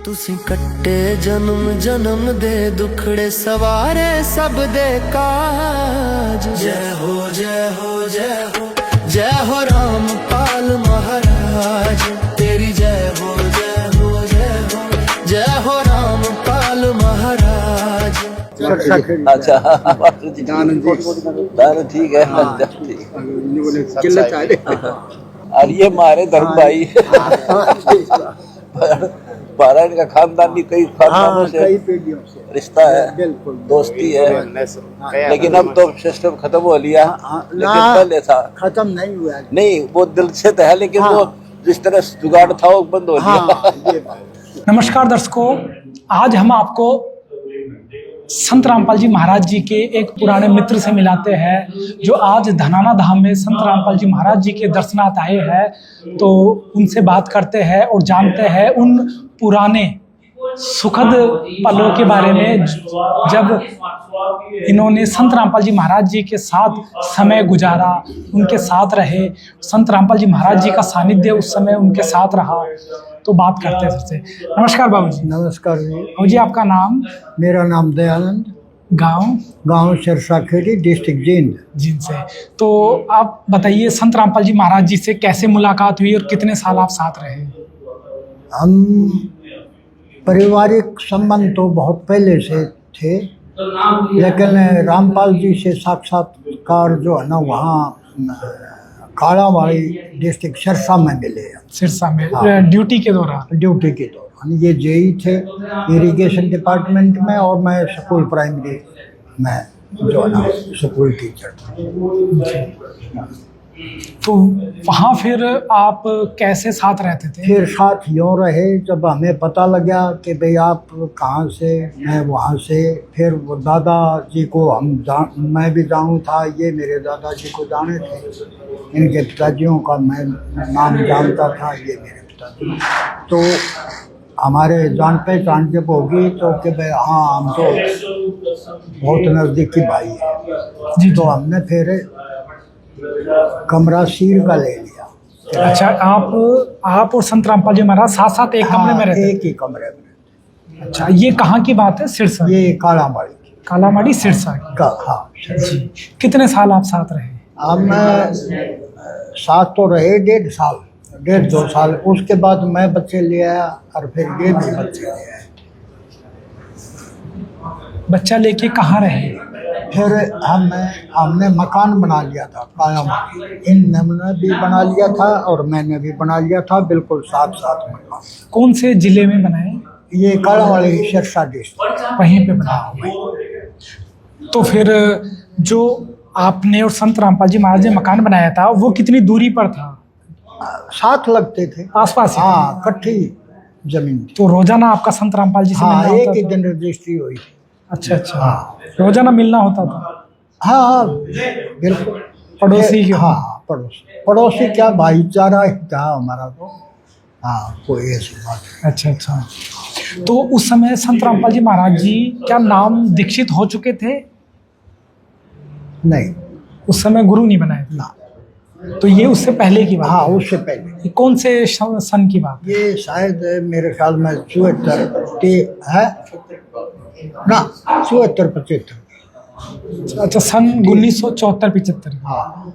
तुसी कट्टे जन्म जन्म दे दुखड़े सवारे सब दे काज। जय हो जय हो जय हो जय हो रामपाल महाराज, तेरी जय हो जय हो जय हो जय हो रामपाल महाराज। अच्छा ठीक है। और ये हमारे धर्म भाई हमारा इनका खानदान भी कई खानदानों से रिश्ता है, दोस्ती है, लेकिन अब तो सिस्टम खत्म हो लिया। लेकिन पहले था खत्म नहीं हुआ, नहीं वो दिल से तो है, लेकिन वो जिस तरह जुगाड़ था वो बंद हो गया। नमस्कार दर्शकों, आज हम आपको संत रामपाल जी महाराज जी के एक पुराने मित्र से मिलाते हैं, जो आज धनाना धाम में संत रामपाल जी महाराज जी के दर्शनार्थ आए हैं। तो उनसे बात करते हैं और जानते हैं उन पुराने सुखद पलों के बारे में, जब इन्होंने संत रामपाल जी महाराज जी के साथ समय गुजारा, उनके साथ रहे, संत रामपाल जी महाराज जी का सानिध्य उस समय उनके साथ रहा। तो बात करते हैं सबसे। नमस्कार बाबू जी। नमस्कार जी। बाबू जी, आपका नाम? मेरा नाम दयानंद, गांव सिरसा खेड़ी, डिस्ट्रिक्ट जींद से। तो आप बताइए, संत रामपाल जी महाराज जी से कैसे मुलाकात हुई और कितने साल आप साथ रहे? हम पारिवारिक संबंध तो बहुत पहले से थे, लेकिन रामपाल जी से साक्षात्कार जो है ना वहाँ कालावाड़ी डिस्ट्रिक्ट सिरसा में मिले। सिरसा में? हाँ। ड्यूटी के दौरान? ड्यूटी के दौरान। ये जेई थे इरिगेशन डिपार्टमेंट में, और मैं स्कूल प्राइमरी में जो है ना स्कूल टीचर था। तो वहाँ फिर आप कैसे साथ रहते थे? फिर साथ यूँ रहे, जब हमें पता लगा कि भाई आप कहाँ से, मैं वहाँ से। फिर वो दादाजी को मैं भी जानू था, ये मेरे दादाजी को जाने थे, इनके पिताजियों का मैं नाम जानता था, ये मेरे पिताजी। तो हमारे जान पहचान जब होगी तो कि भाई हाँ हम तो बहुत नज़दीकी भाई हैं जी। तो हमने फिर कमरा सील का ले लिया। अच्छा, आप और संत रामपाल जी महाराज साथ साथ एक कमरे में रहते? एक ही कमरे में। अच्छा, ये कहाँ की बात है? सिरसा? ये कालामाड़ी सिरसा का। हाँ जी। कितने साल आप साथ रहे? हम साथ तो रहे 1.5 साल। उसके बाद मैं बच्चे ले आया और फिर ये भी बच्चे ले आए। बच्चा लेके कहाँ रहे? फिर हमने मकान बना लिया था कालामाड़ी। इन्होंने भी बना लिया था और मैंने भी बना लिया था, बिल्कुल साथ मकान। कौन से जिले में बनाए? ये कालामाड़ी सिरसा डिस्ट्रिक्ट, वहीं पे बना हुआ। तो फिर जो आपने और संत रामपाल जी महाराज ने मकान बनाया था, वो कितनी दूरी पर था? साथ लगते थे, आसपास? हाँ, इकट्ठी जमीन थी। तो रोजाना आपका संत रामपाल जी से मिलना एक होता ही था? दिन रजिस्ट्री हुई थी। अच्छा। हाँ, रोजाना मिलना होता था? हाँ बिल्कुल। पड़ोसी? हाँ पड़ोसी क्या, भाईचारा ही था हमारा तो। हाँ, कोई ऐसी बात। अच्छा। तो उस समय संत रामपाल जी महाराज जी क्या नाम दीक्षित हो चुके थे? नहीं, उस समय गुरु नहीं बनाए थे? ना। तो ये उससे पहले की बात? हाँ, उससे पहले। ये कौन से सन की बात? ये शायद मेरे ख्याल में 74 है ना, 74-75। अच्छा, सन 1974-75। हाँ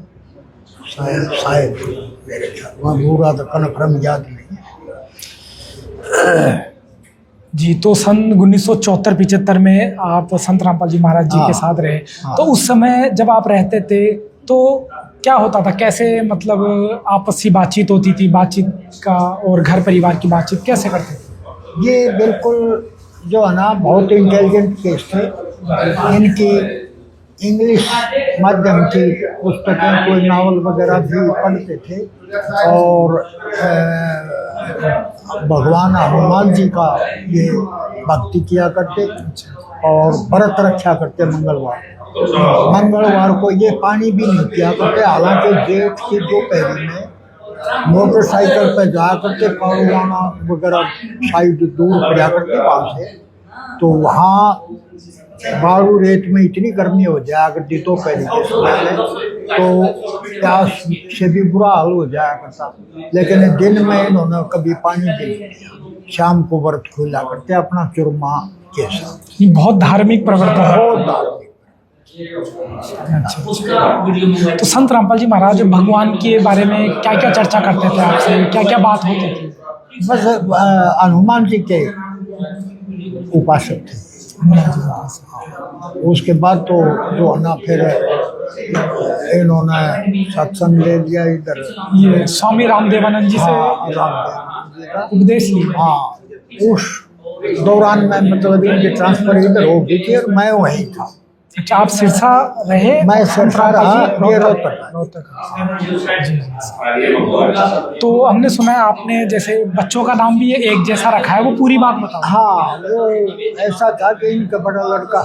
शायद मेरे ख्याल में, पूरा तो कन्फर्म याद नहीं जी। तो सन 1974-75 में आप संत रामपाल जी महाराज जी के साथ रहे। तो उस समय जब आप रहते थे तो क्या होता था? कैसे, मतलब आपसी बातचीत होती थी, बातचीत का और घर परिवार की बातचीत कैसे करते थे? ये बिल्कुल जो है ना बहुत इंटेलिजेंट केस थे। इनकी इंग्लिश माध्यम की पुस्तकें, कोई नावल वगैरह भी पढ़ते थे, और भगवान हनुमान जी का ये भक्ति किया करते, और व्रत रक्षा करते मंगलवार को ये पानी भी नहीं पिया करते। हालांकि जेठ की दोपहरी में मोटरसाइकिल पर जाया करते, पारुवाना वगैरह साइड दूर पड़ा करते, वहाँ से तो वहाँ बालू रेत में इतनी गर्मी हो जाए अगर दोपहर के समय में तो प्यास से भी बुरा हाल हो जाया करता। लेकिन दिन में इन्होंने कभी पानी भी नहीं दिया, शाम को व्रत खोला करते अपना चुरमा के साथ। ये बहुत धार्मिक प्रवर्तन है। बहुत धार्मिक। अच्छा। तो संत रामपाल जी महाराज भगवान के बारे में क्या क्या चर्चा करते थे आपसे, क्या क्या बात होती थी? बस हनुमान जी के उपासक थे। उसके बाद तो जो है ना फिर इन्होंने सत्संग ले लिया इधर, ये स्वामी रामदेवानंद जी से रामदेव जी का उपदेश लिया। हाँ, उस दौरान में मतलब इनकी ट्रांसफर इधर हो गई थी और मैं वहीं था। अच्छा, आप सिरसा रहे? मैं सिरसा रहा, ये रोहतक। तो हमने सुना है आपने जैसे बच्चों का नाम भी एक जैसा रखा है, वो पूरी बात बताओ। हाँ, वो ऐसा था कि इनका बड़ा लड़का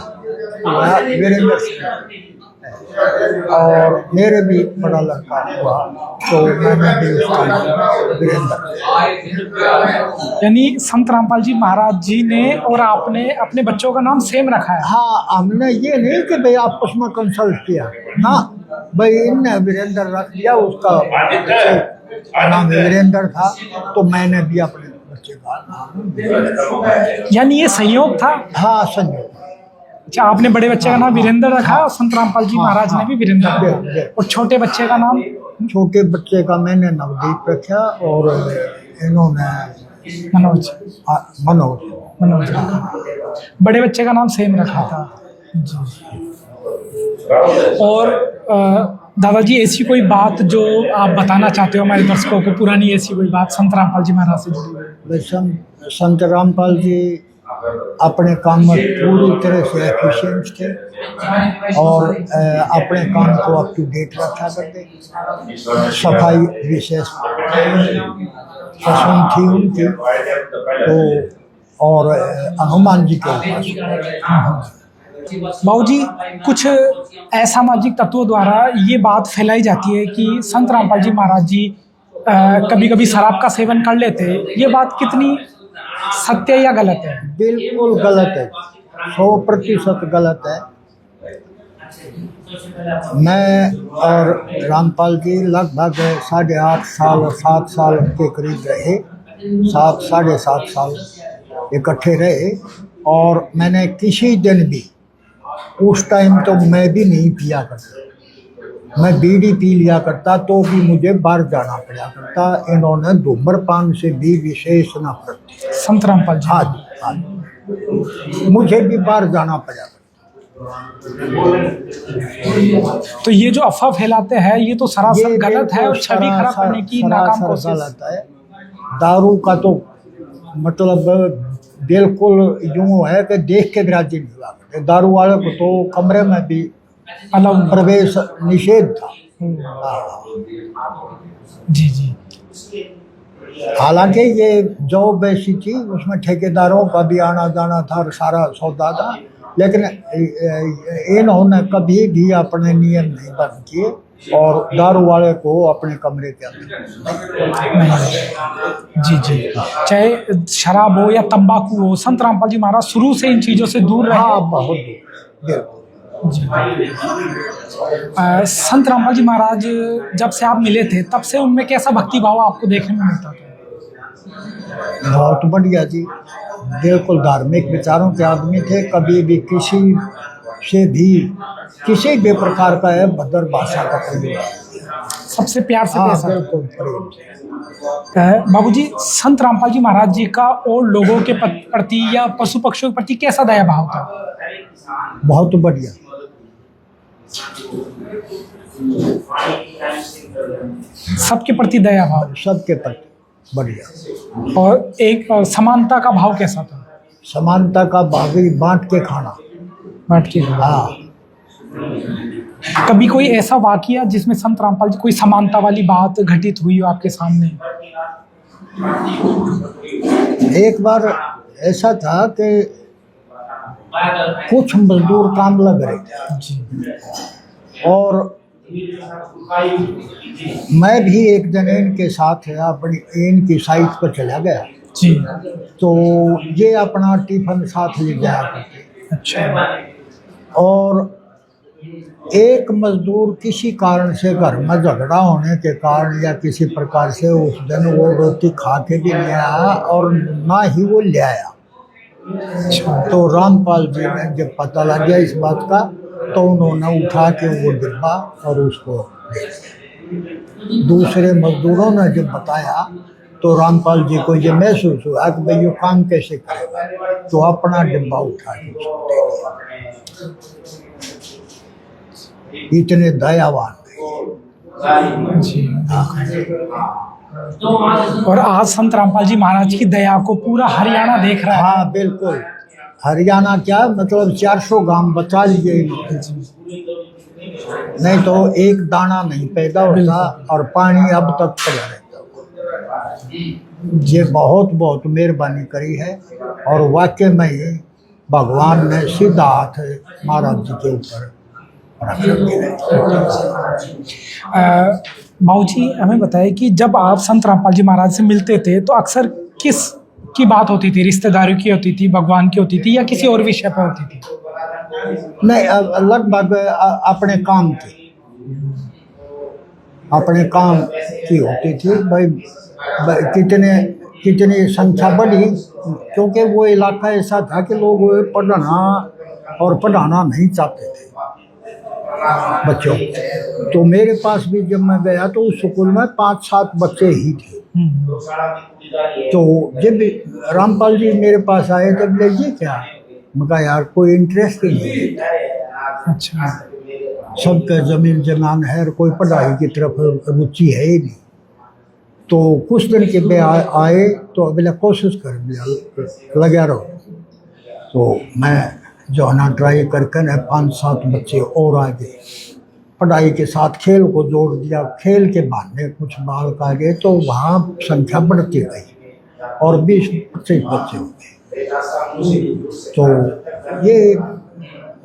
हुआ वीरेंद्र सिंह और मेरे भी बड़ा लड़का हुआ, तो मैंने भी उसका नाम वीरेंद्र। यानी संत रामपाल जी महाराज जी ने और आपने अपने बच्चों का नाम सेम रखा है? हाँ, हमने ये नहीं कि भाई आपस में कंसल्ट किया ना, भाई इनने वीरेंद्र रख दिया, उसका नाम वीरेंद्र था तो मैंने भी अपने बच्चे का नाम। यानी ये संयोग था? हाँ, संयोग। अच्छा, आपने बड़े बच्चे का नाम वीरेंद्र रखा और संत रामपाल जी महाराज ने भी वीरेंद्र रखा, और छोटे बच्चे का नाम? छोटे बच्चे का मैंने नवदीप रखा और इन्होंने मनोज। मनोज। मनोज बड़े बच्चे का नाम सेम रखा था जी। और दादाजी ऐसी कोई बात जो आप बताना चाहते हो हमारे दर्शकों को, पुरानी ऐसी कोई बात संत रामपाल जी महाराज से जुड़ी? संत रामपाल जी अपने काम में पूरी तरह से एफिशिएंट थे और अपने काम को अप टू डेट रखा करते। सफाई विशेष पसंद थी उनकी, तो और हनुमान जी के पास। बाबूजी, कुछ असामाजिक तत्वों द्वारा ये बात फैलाई जाती है कि संत रामपाल जी महाराज जी कभी कभी शराब का सेवन कर लेते। ये बात कितनी सत्य या गलत है? बिल्कुल गलत है, 100% गलत है। मैं और रामपाल जी लगभग 8.5 साल और 7 साल के करीब रहे, 7-7.5 साल इकट्ठे रहे। और मैंने किसी दिन भी, उस टाइम तो मैं भी नहीं पिया करता, मैं बीड़ी पी लिया करता तो भी मुझे बाहर जाना पड़ा करता। इन्होंने धूम्रपान से भी विशेष नफरत थी संत रामपाल जी। हाँ, मुझे भी बाहर जाना पड़ा। तो ये जो अफवाह फैलाते हैं ये तो सरासर गलत है और छवि खराब करने की नाकाम कोशिश है। दारू का तो मतलब बिल्कुल यूँ है कि देख के भी राजी नहीं हुआ करते। दारू वाले को तो कमरे में भी अलग प्रवेश निषेध था। जी जी। हालांकि ये जॉब ऐसी थी, उसमें ठेकेदारों का भी आना जाना था और सारा सौदा था, लेकिन इन्होंने कभी भी अपने नियम नहीं बंद किए और दारू वाले को अपने कमरे के अंदर नहीं। जी जी, चाहे शराब हो या तंबाकू हो, संत रामपाल जी महाराज शुरू से इन चीज़ों से दूर रहे। हाँ, बहुत दूर। संत रामपाल जी महाराज जब से आप मिले थे तब से उनमें कैसा भक्ति भाव आपको देखने में मिलता था? बहुत बढ़िया जी, बिल्कुल धार्मिक विचारों के आदमी थे। कभी भी किसी से भी किसी भी प्रकार का है भद्र भाषा का प्रयोग, सबसे प्यार से पेश आते। बिल्कुल प्रेम। बाबूजी, संत रामपाल जी महाराज जी का और लोगों के प्रति या पशु पक्षियों के प्रति कैसा दया भाव था? बहुत बढ़िया। सबके प्रति दया भाव? सबके प्रति बढ़िया। और एक समानता का भाव कैसा था? समानता का भाव ही बांट के खाना। बांट के खाना। हाँ। कभी कोई ऐसा वाकया जिसमें संत रामपाल जी कोई समानता वाली बात घटित हुई हो आपके सामने? एक बार ऐसा था कि कुछ मजदूर काम लग रहे थे और मैं भी एक दिन इनके साथ अपनी इनकी साइट पर चला गया जी। तो ये अपना टिफिन साथ ले जाया करते। अच्छा। और एक मजदूर किसी कारण से घर में झगड़ा होने के कारण या किसी प्रकार से उस दिन वो रोटी खा के भी नहीं आया और ना ही वो ले आया। तो रामपाल जी ने जब पता लग गया इस बात का तो उन्होंने उठा के वो डिब्बा और उसको दे दिया। दूसरे मजदूरों ने जब बताया तो रामपाल जी को ये महसूस हुआ कि भाई ये काम कैसे करेगा, तो अपना डिब्बा उठा के उसको दे दिया। इतने दयावान जी। और आज संत रामपाल जी महाराज की दया को पूरा हरियाणा देख रहा है। हाँ बिल्कुल, हरियाणा क्या मतलब 400 गांव बचा लिए इन्होंने। नहीं तो एक दाना नहीं पैदा होता और पानी अब तक पड़ा रहता। ये बहुत बहुत मेहरबानी करी है और वाकई में ही भगवान ने सीधा हाथ महाराज जी के ऊपर रख दिया। बाबूजी हमें बताइए कि जब आप संत रामपाल जी महाराज से मिलते थे तो अक्सर किस की बात होती थी? रिश्तेदारी की होती थी, भगवान की होती थी, या किसी और विषय पर होती थी? नहीं, लगभग अपने काम की होती थी। भाई कितनी संख्या बढ़ी, क्योंकि वो इलाका ऐसा था कि लोग पढ़ना और पढ़ाना नहीं चाहते थे बच्चों। तो मेरे पास भी जब मैं गया तो उस स्कूल में 5-7 बच्चे ही थे। तो जब रामपाल जी मेरे पास आए तब ले ये क्या, मैं कहा यार कोई इंटरेस्ट ही नहीं है। अच्छा। सबका जमीन जमान है और कोई पढ़ाई की तरफ रुचि है ही नहीं। तो कुछ दिन के बाद आए तो अगला कोशिश कर लगा रहो। तो मैं जो है ना ट्राई करके न 5-7 बच्चे और आ गए। पढ़ाई के साथ खेल को जोड़ दिया, खेल के बहाने कुछ बालक आ गए तो वहाँ संख्या बढ़ती गई और 20-25 बच्चे हो गए। तो ये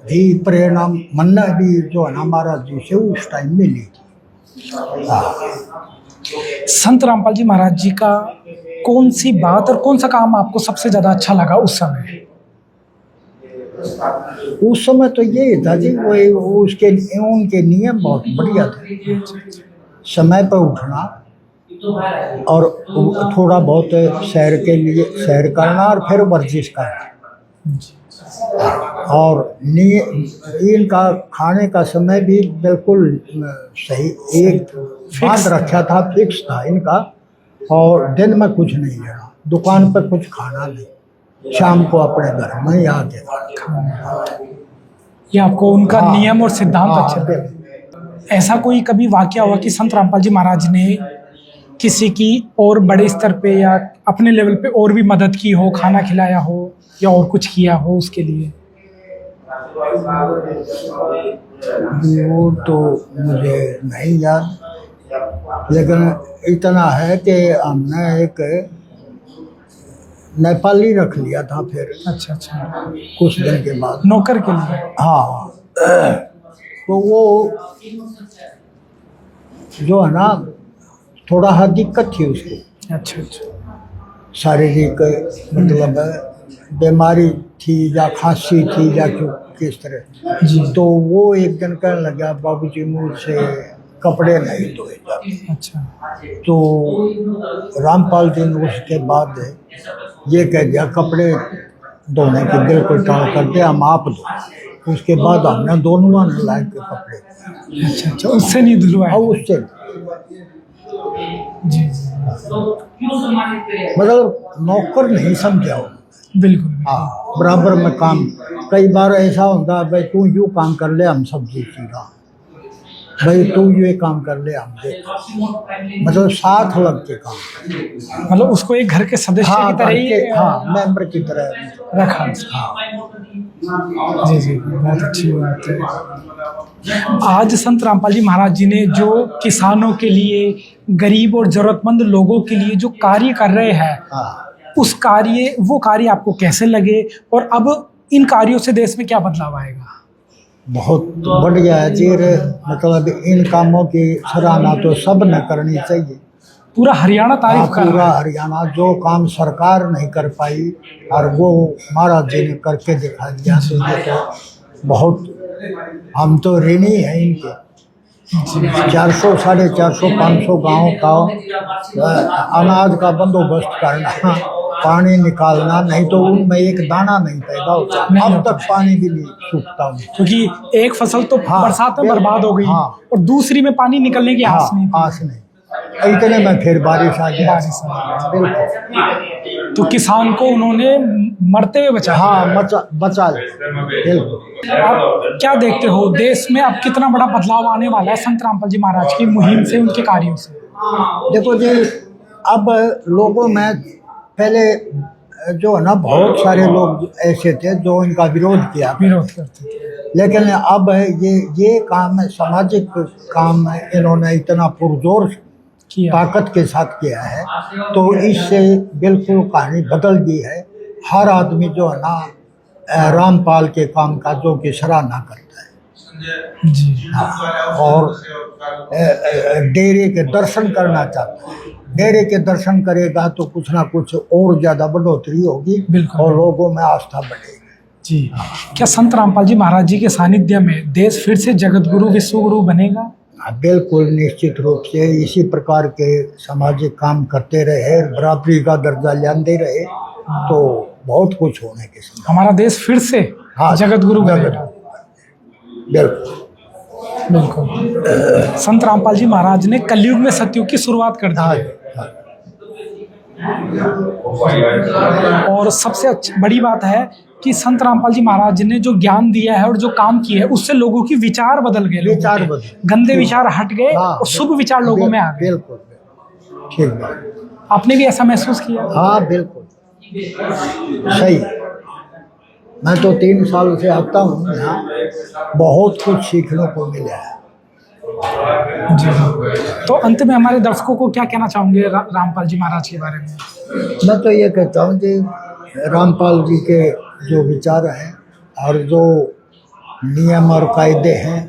भी प्रेरणा मन्ना भी जो है ना महाराज जी से उस टाइम मिली थी। संत रामपाल जी महाराज जी का कौन सी बात और कौन सा काम आपको सबसे ज़्यादा अच्छा लगा उस समय? उस समय तो ये था जी वो उनके नियम बहुत बढ़िया थे। समय पर उठना और थोड़ा बहुत सैर करना और फिर वर्जिश करना। और इनका खाने का समय भी बिल्कुल सही एक बात रखा था, फिक्स था इनका। और दिन में कुछ नहीं लेना, दुकान पर कुछ खाना नहीं, शाम को अपने घर में ही आके खाना। ये आपको उनका नियम और सिद्धांत अच्छे लगे। ऐसा कोई कभी वाकया हुआ कि संत रामपाल जी महाराज ने किसी की और बड़े स्तर पे या अपने लेवल पे और भी मदद की हो, खाना खिलाया हो या और कुछ किया हो उसके लिए? वो तो मुझे नहीं याद, लेकिन इतना है कि हमने एक नेपाली रख लिया था फिर। अच्छा अच्छा। कुछ दिन के बाद नौकर के लिए? हाँ। तो वो जो है ना थोड़ा हाँ दिक्कत थी उसको। अच्छा अच्छा। शारीरिक मतलब बीमारी थी या खांसी थी या किस तरह जी। तो वो एक दिन कहने लगा बाबूजी मुझसे कपड़े नहीं धोए जाते। अच्छा। तो रामपाल जी ने उसके बाद ये कह दिया कपड़े धोने की बिल्कुल टाल कर दे, हम आप दो। उसके बाद हमने दोनों ने लाए के कपड़े। अच्छा अच्छा। उससे नहीं धुलवाया? हाँ उससे जी। मतलब नौकर नहीं समझा हो। बिल्कुल। हाँ बराबर में काम। कई बार ऐसा होता है भाई तू यूँ काम कर ले हम सब दूसरा, भाई तू ये काम कर ले हम दे, मतलब साथ लग के काम। मतलब उसको एक घर के सदस्य हाँ, की तरह ही हाँ मेंबर की तरह रखा। जी जी, बहुत अच्छी बात है। आज संत रामपाल जी महाराज जी ने जो किसानों के लिए, गरीब और जरूरतमंद लोगों के लिए जो कार्य कर रहे हैं, वो कार्य आपको कैसे लगे और अब इन कार्यों से देश में क्या बदलाव आएगा? बहुत बढ़िया है जी। मतलब इन कामों की सराहना तो सब ने करनी चाहिए पूरा हरियाणा तारीफ कर पूरा रहा है। हरियाणा जो काम सरकार नहीं कर पाई और वो महाराज जी ने करके दिखा दिया, तो ये तो बहुत, हम तो ऋणी हैं इनके। 400, 450, 500 गाँव का अनाज का बंदोबस्त करना, पानी निकालना, नहीं तो उनमें एक दाना नहीं पैदा होता। अब तक पानी भी नहीं सूखता उनमें। क्योंकि एक फसल तो हाँ, बरसात में बर्बाद हो गई, हाँ। और दूसरी में पानी निकलने की आस नहीं थी। आस नहीं, इतने में फिर बारिश आ गया। बारिश आ बिल्कुल। तो किसान को उन्होंने मरते हुए बचाया। हाँ, बचा बिल्कुल। आप क्या देखते हो देश में अब कितना बड़ा बदलाव आने वाला है संत रामपाल जी महाराज की मुहिम से, उनके कार्यों से? देखो जी, अब लोगों में पहले जो है ना, बहुत सारे लोग ऐसे थे जो इनका विरोध किया, विरोध करते थे, लेकिन अब ये काम है, सामाजिक काम है, इन्होंने इतना पुरजोर किया। ताकत के साथ किया है, तो इससे बिल्कुल कहानी बदल गई है। हर आदमी जो है ना रामपाल के काम काजों की सराहना करता है जी। और डेरे के दर्शन करना चाहता है। डेरे के दर्शन करेगा तो कुछ ना कुछ और ज़्यादा बढ़ोतरी होगी, बिल्कुल। और लोगों में आस्था बढ़ेगी। जी। क्या संत रामपाल जी महाराज जी के सानिध्य में देश फिर से जगत गुरु विश्व गुरु बनेगा? बिल्कुल, निश्चित रूप से इसी प्रकार के सामाजिक काम करते रहे, बराबरी का दर्जा लाते रहे, तो बहुत कुछ होने के समय हमारा देश फिर से जगत गुरु बनेगा। बिल्कुल बिल्कुल। संत रामपाल जी महाराज ने कलयुग में सतयुग की शुरुआत कर दी। और सबसे बड़ी बात है कि संत रामपाल जी महाराज ने जो ज्ञान दिया है और जो काम किया है, उससे लोगों की विचार बदल गए। विचार बदल, गंदे विचार हट गए और शुभ विचार लोगों में आ गए। बिल्कुल, ठीक बात। आपने भी ऐसा महसूस किया? हाँ, बिल्कुल सही। मैं तो 3 साल से आता हूँ यहाँ, बहुत कुछ सीखने को मिला है। जी। तो अंत में हमारे दर्शकों को क्या कहना चाहोगे रामपाल जी महाराज के बारे में? मैं तो ये कहता हूँ कि रामपाल जी के जो विचार हैं और जो नियम और कायदे हैं,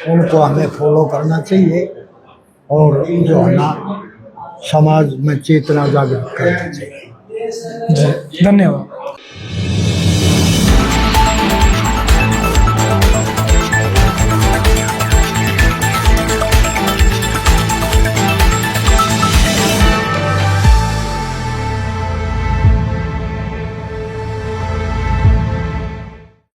उनको हमें फॉलो करना चाहिए, और जो है ना समाज में चेतना जागृत करना चाहिए। जी, धन्यवाद।